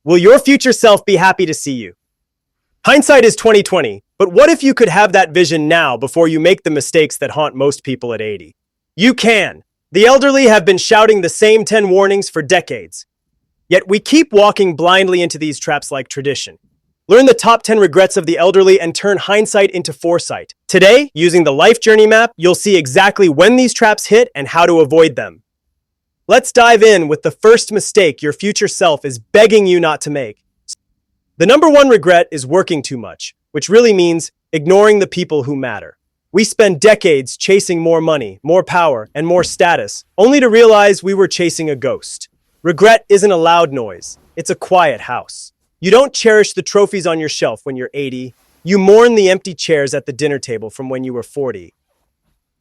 Will your future self be happy to see you? Hindsight is 2020, but what if you could have that vision now before you make the mistakes that haunt most people at 80? You can. The elderly have been shouting the same 10 warnings for decades. Yet we keep walking blindly into these traps like tradition. Learn the top 10 regrets of the elderly and turn hindsight into foresight. Today, using the Life Journey Map, you'll see exactly when these traps hit and how to avoid them. Let's dive in with the first mistake your future self is begging you not to make. The number one regret is working too much, which really means ignoring the people who matter. We spend decades chasing more money, more power, and more status, only to realize we were chasing a ghost. Regret isn't a loud noise, it's a quiet house. You don't cherish the trophies on your shelf when you're 80. You mourn the empty chairs at the dinner table from when you were 40.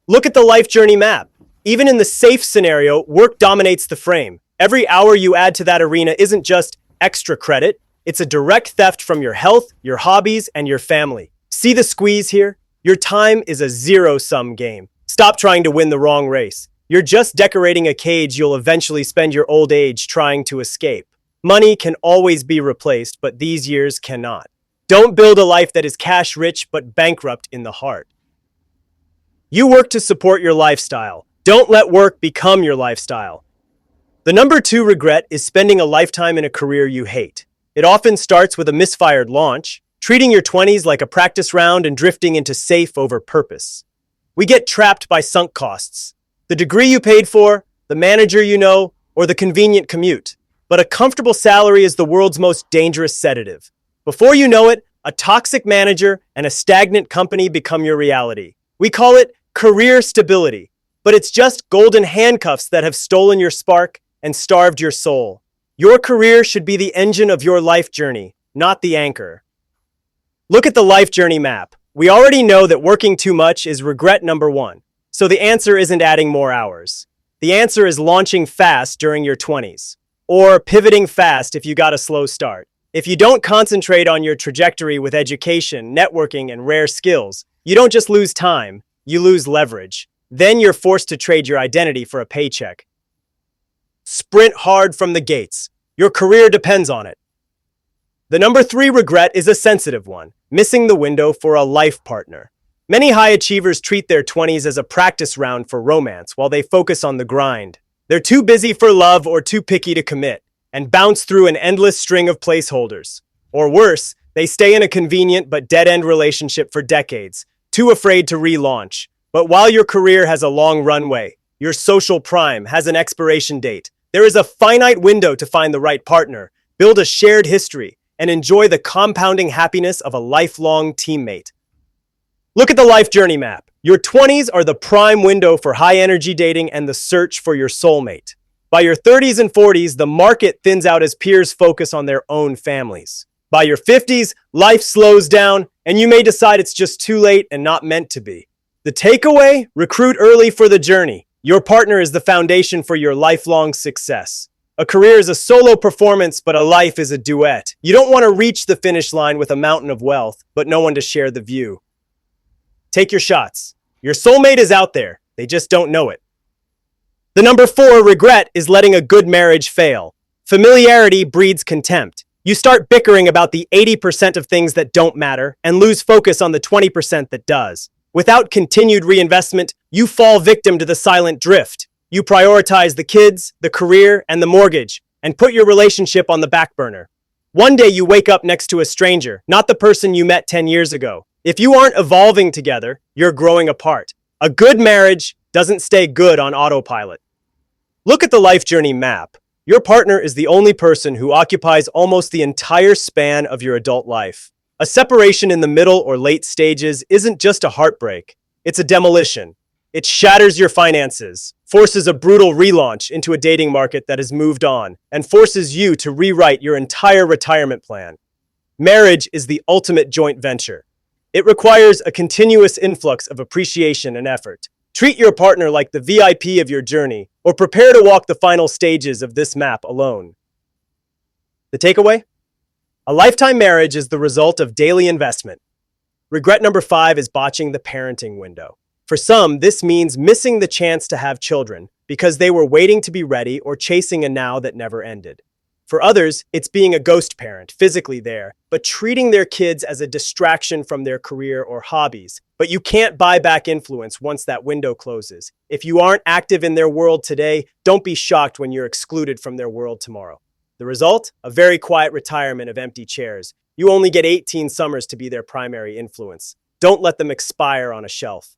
Look at the Life Journey Map. Even in the safe scenario, work dominates the frame. Every hour you add to that arena isn't just extra credit, it's a direct theft from your health, your hobbies, and your family. See the squeeze here? Your time is a zero-sum game. Stop trying to win the wrong race. You're just decorating a cage you'll eventually spend your old age trying to escape. Money can always be replaced, but these years cannot. Don't build a life that is cash-rich but bankrupt in the heart. You work to support your lifestyle. Don't let work become your lifestyle. The number two regret is spending a lifetime in a career you hate. It often starts with a misfired launch, treating your 20s like a practice round and drifting into safe over purpose. We get trapped by sunk costs. The degree you paid for, the manager you know, or the convenient commute. But a comfortable salary is the world's most dangerous sedative. Before you know it, a toxic manager and a stagnant company become your reality. We call it career stability, but it's just golden handcuffs that have stolen your spark and starved your soul. Your career should be the engine of your life journey, not the anchor. Look at the Life Journey Map. We already know that working too much is regret number one. So the answer isn't adding more hours. The answer is launching fast during your 20s. Or pivoting fast if you got a slow start. If you don't concentrate on your trajectory with education, networking, and rare skills, you don't just lose time, you lose leverage. Then you're forced to trade your identity for a paycheck. Sprint hard from the gates. Your career depends on it. The number three regret is a sensitive one, missing the window for a life partner. Many high achievers treat their 20s as a practice round for romance while they focus on the grind. They're too busy for love or too picky to commit, and bounce through an endless string of placeholders. Or worse, they stay in a convenient but dead-end relationship for decades, too afraid to relaunch. But while your career has a long runway, your social prime has an expiration date. There is a finite window to find the right partner, build a shared history, and enjoy the compounding happiness of a lifelong teammate. Look at the Life Journey Map. Your 20s are the prime window for high-energy dating and the search for your soulmate. By your 30s and 40s, the market thins out as peers focus on their own families. By your 50s, life slows down, and you may decide it's just too late and not meant to be. The takeaway? Recruit early for the journey. Your partner is the foundation for your lifelong success. A career is a solo performance, but a life is a duet. You don't want to reach the finish line with a mountain of wealth, but no one to share the view. Take your shots. Your soulmate is out there. They just don't know it. The number four regret is letting a good marriage fail. Familiarity breeds contempt. You start bickering about the 80% of things that don't matter and lose focus on the 20% that does. Without continued reinvestment, you fall victim to the silent drift. You prioritize the kids, the career, and the mortgage, and put your relationship on the back burner. One day you wake up next to a stranger, not the person you met 10 years ago. If you aren't evolving together, you're growing apart. A good marriage doesn't stay good on autopilot. Look at the Life Journey Map. Your partner is the only person who occupies almost the entire span of your adult life. A separation in the middle or late stages isn't just a heartbreak, it's a demolition. It shatters your finances, forces a brutal relaunch into a dating market that has moved on, and forces you to rewrite your entire retirement plan. Marriage is the ultimate joint venture. It requires a continuous influx of appreciation and effort. Treat your partner like the VIP of your journey, or prepare to walk the final stages of this map alone. The takeaway? A lifetime marriage is the result of daily investment. Regret number 5 is botching the parenting window. For some, this means missing the chance to have children because they were waiting to be ready or chasing a now that never ended. For others, it's being a ghost parent, physically there, but treating their kids as a distraction from their career or hobbies. But you can't buy back influence once that window closes. If you aren't active in their world today, don't be shocked when you're excluded from their world tomorrow. The result? A very quiet retirement of empty chairs. You only get 18 summers to be their primary influence. Don't let them expire on a shelf.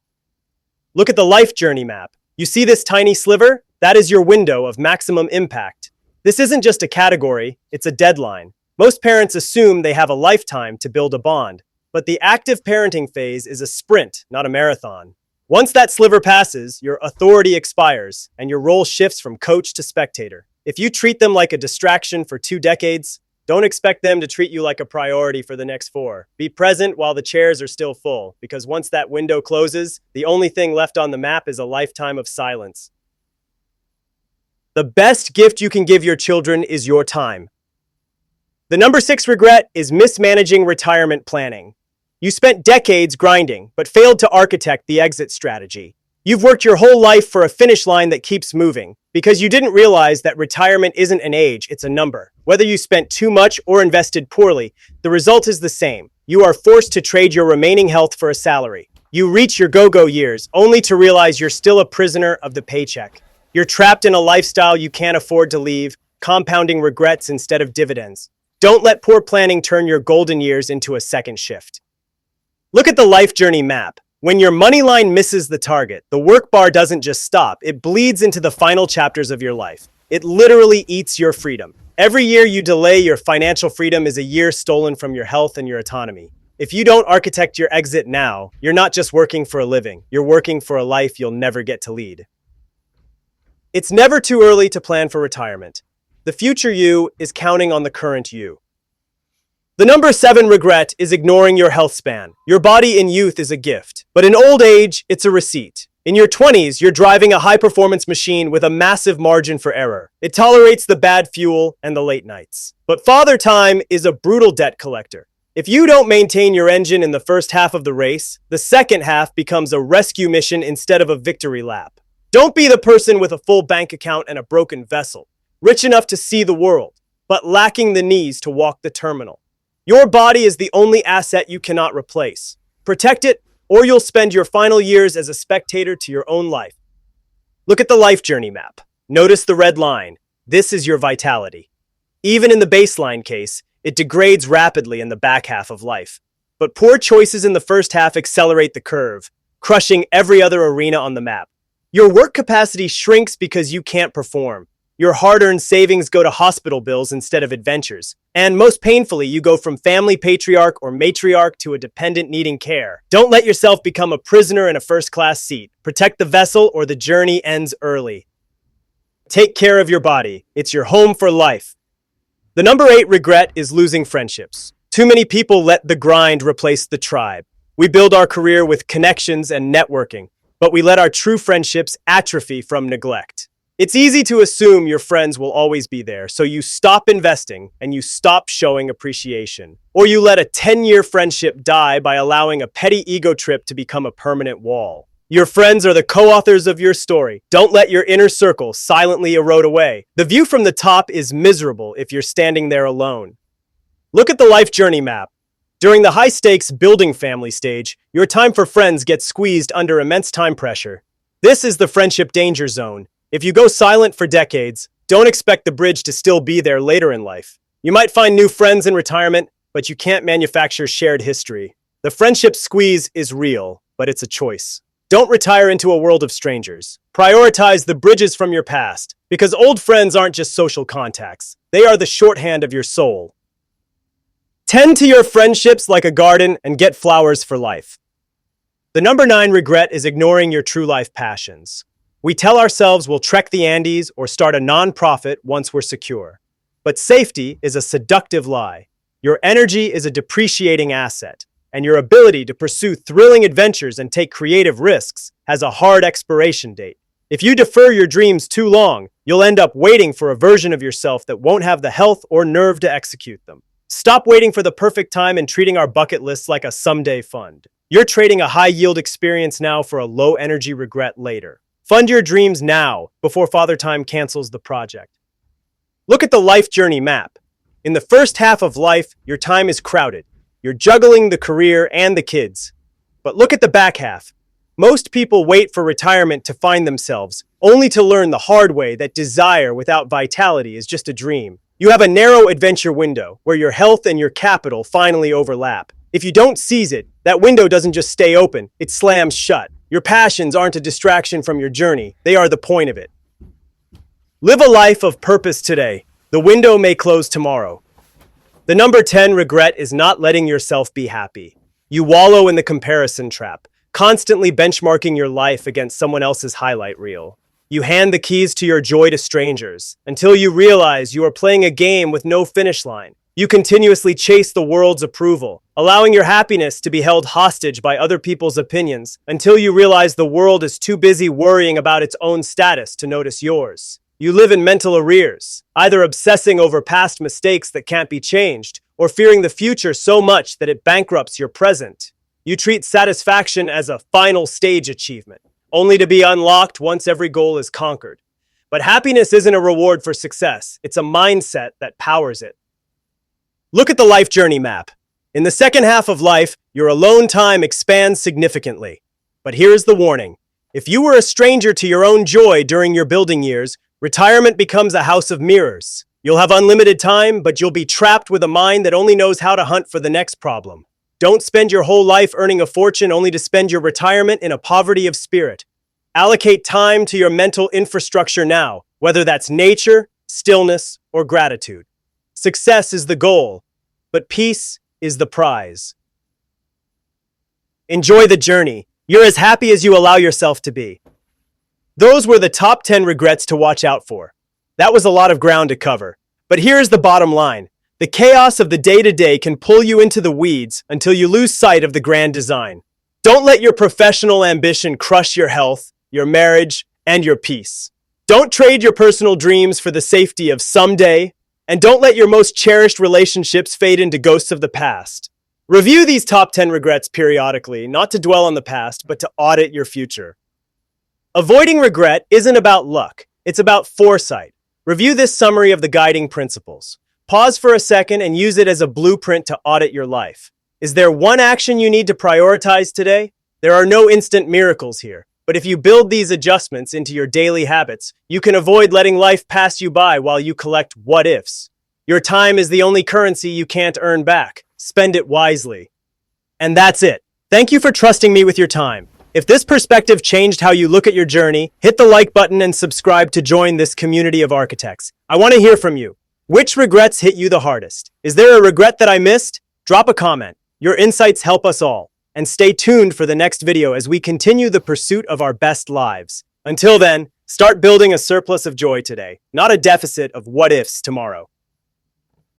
Look at the life journey map. You see this tiny sliver? That is your window of maximum impact. This isn't just a category, it's a deadline. Most parents assume they have a lifetime to build a bond, but the active parenting phase is a sprint, not a marathon. Once that sliver passes, your authority expires, and your role shifts from coach to spectator. If you treat them like a distraction for 2 decades, don't expect them to treat you like a priority for the next 4. Be present while the chairs are still full, because once that window closes, the only thing left on the map is a lifetime of silence. The best gift you can give your children is your time. The number 6 regret is mismanaging retirement planning. You spent decades grinding, but failed to architect the exit strategy. You've worked your whole life for a finish line that keeps moving, because you didn't realize that retirement isn't an age, it's a number. Whether you spent too much or invested poorly, the result is the same. You are forced to trade your remaining health for a salary. You reach your go-go years, only to realize you're still a prisoner of the paycheck. You're trapped in a lifestyle you can't afford to leave, compounding regrets instead of dividends. Don't let poor planning turn your golden years into a second shift. Look at the life journey map. When your money line misses the target, the work bar doesn't just stop, it bleeds into the final chapters of your life. It literally eats your freedom. Every year you delay your financial freedom is a year stolen from your health and your autonomy. If you don't architect your exit now, you're not just working for a living, you're working for a life you'll never get to lead. It's never too early to plan for retirement. The future you is counting on the current you. The number 7 regret is ignoring your health span. Your body in youth is a gift, but in old age, it's a receipt. In your 20s, you're driving a high-performance machine with a massive margin for error. It tolerates the bad fuel and the late nights. But Father Time is a brutal debt collector. If you don't maintain your engine in the first half of the race, the second half becomes a rescue mission instead of a victory lap. Don't be the person with a full bank account and a broken vessel, rich enough to see the world, but lacking the knees to walk the terminal. Your body is the only asset you cannot replace. Protect it, or you'll spend your final years as a spectator to your own life. Look at the life journey map. Notice the red line. This is your vitality. Even in the baseline case, it degrades rapidly in the back half of life. But poor choices in the first half accelerate the curve, crushing every other arena on the map. Your work capacity shrinks because you can't perform. Your hard-earned savings go to hospital bills instead of adventures. And most painfully, you go from family patriarch or matriarch to a dependent needing care. Don't let yourself become a prisoner in a first-class seat. Protect the vessel or the journey ends early. Take care of your body. It's your home for life. The number 8 regret is losing friendships. Too many people let the grind replace the tribe. We build our career with connections and networking, but we let our true friendships atrophy from neglect. It's easy to assume your friends will always be there, so you stop investing and you stop showing appreciation. Or you let a 10-year friendship die by allowing a petty ego trip to become a permanent wall. Your friends are the co-authors of your story. Don't let your inner circle silently erode away. The view from the top is miserable if you're standing there alone. Look at the life journey map. During the high-stakes building family stage, your time for friends gets squeezed under immense time pressure. This is the friendship danger zone. If you go silent for decades, don't expect the bridge to still be there later in life. You might find new friends in retirement, but you can't manufacture shared history. The friendship squeeze is real, but it's a choice. Don't retire into a world of strangers. Prioritize the bridges from your past, because old friends aren't just social contacts. They are the shorthand of your soul. Tend to your friendships like a garden and get flowers for life. The number 9 regret is ignoring your true life passions. We tell ourselves we'll trek the Andes or start a non-profit once we're secure. But safety is a seductive lie. Your energy is a depreciating asset, and your ability to pursue thrilling adventures and take creative risks has a hard expiration date. If you defer your dreams too long, you'll end up waiting for a version of yourself that won't have the health or nerve to execute them. Stop waiting for the perfect time and treating our bucket lists like a someday fund. You're trading a high-yield experience now for a low-energy regret later. Fund your dreams now, before Father Time cancels the project. Look at the life journey map. In the first half of life, your time is crowded. You're juggling the career and the kids. But look at the back half. Most people wait for retirement to find themselves, only to learn the hard way that desire without vitality is just a dream. You have a narrow adventure window where your health and your capital finally overlap. If you don't seize it, that window doesn't just stay open, it slams shut. Your passions aren't a distraction from your journey, they are the point of it. Live a life of purpose today. The window may close tomorrow. The number 10 regret is not letting yourself be happy. You wallow in the comparison trap, constantly benchmarking your life against someone else's highlight reel. You hand the keys to your joy to strangers until you realize you are playing a game with no finish line. You continuously chase the world's approval, allowing your happiness to be held hostage by other people's opinions until you realize the world is too busy worrying about its own status to notice yours. You live in mental arrears, either obsessing over past mistakes that can't be changed or fearing the future so much that it bankrupts your present. You treat satisfaction as a final stage achievement, only to be unlocked once every goal is conquered. But happiness isn't a reward for success, it's a mindset that powers it. Look at the life journey map. In the second half of life, your alone time expands significantly. But here's the warning. If you were a stranger to your own joy during your building years, retirement becomes a house of mirrors. You'll have unlimited time, but you'll be trapped with a mind that only knows how to hunt for the next problem. Don't spend your whole life earning a fortune only to spend your retirement in a poverty of spirit. Allocate time to your mental infrastructure now, whether that's nature, stillness, or gratitude. Success is the goal, but peace is the prize. Enjoy the journey. You're as happy as you allow yourself to be. Those were the top 10 regrets to watch out for. That was a lot of ground to cover. But here's the bottom line. The chaos of the day-to-day can pull you into the weeds until you lose sight of the grand design. Don't let your professional ambition crush your health, your marriage, and your peace. Don't trade your personal dreams for the safety of someday, and don't let your most cherished relationships fade into ghosts of the past. Review these top 10 regrets periodically, not to dwell on the past, but to audit your future. Avoiding regret isn't about luck, it's about foresight. Review this summary of the guiding principles. Pause for a second and use it as a blueprint to audit your life. Is there one action you need to prioritize today? There are no instant miracles here, but if you build these adjustments into your daily habits, you can avoid letting life pass you by while you collect what-ifs. Your time is the only currency you can't earn back. Spend it wisely. And that's it. Thank you for trusting me with your time. If this perspective changed how you look at your journey, hit the like button and subscribe to join this community of architects. I want to hear from you. Which regrets hit you the hardest? Is there a regret that I missed? Drop a comment. Your insights help us all. And stay tuned for the next video as we continue the pursuit of our best lives. Until then, start building a surplus of joy today, not a deficit of what-ifs tomorrow.